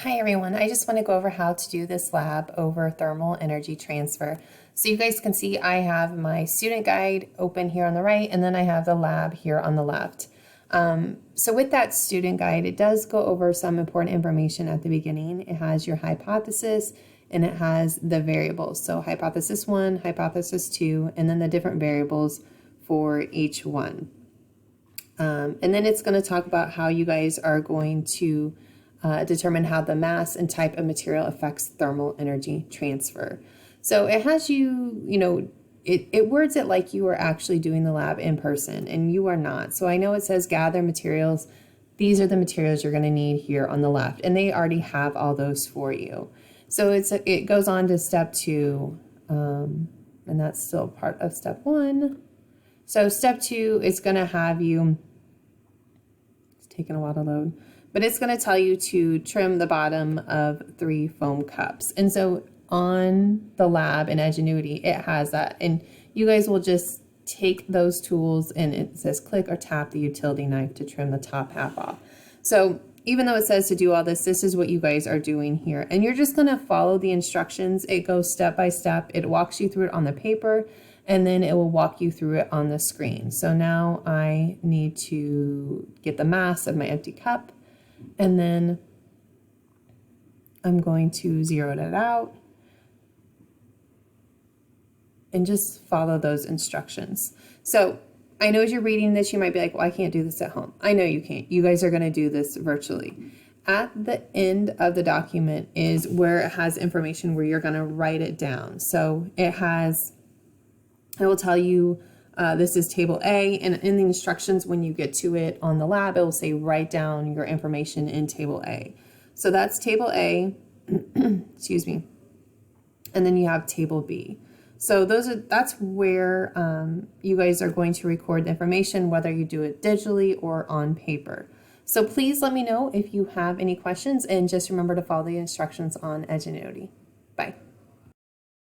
Hi everyone, I just want to go over how to do this lab over thermal energy transfer. So you guys can see I have my student guide open here on the right, and then I have the lab here on the left. So with that student guide, it does go over some important information at the beginning. It has your hypothesis and it has the variables. So hypothesis 1, hypothesis 2, and then the different variables for each one. And then it's going to talk about how you guys are going to determine how the mass and type of material affects thermal energy transfer. So it has it words it like you are actually doing the lab in person, and you are not. So I know it says gather materials. These are the materials you're going to need here on the left, and they already have all those for you. So it goes on to step 2, and that's still part of step 1. So step 2 is going to have you, it's taking a while to load, but it's going to tell you to trim the bottom of 3 foam cups. And so on the lab in Edgenuity, it has that. And you guys will just take those tools, and it says click or tap the utility knife to trim the top half off. So even though it says to do all this, this is what you guys are doing here. And you're just going to follow the instructions. It goes step by step. It walks you through it on the paper, and then it will walk you through it on the screen. So now I need to get the mass of my empty cup, and then I'm going to zero it out and just follow those instructions. So I know as you're reading this, you might be like, well, I can't do this at home. I know you can't. You guys are going to do this virtually. At the end of the document is where it has information where you're going to write it down. So it will tell you this is table A, and in the instructions when you get to it on the lab, it will say write down your information in table A. So that's table A, excuse me, and then you have table B. So that's where you guys are going to record the information, whether you do it digitally or on paper. So please let me know if you have any questions, and just remember to follow the instructions on Edgenuity. Bye.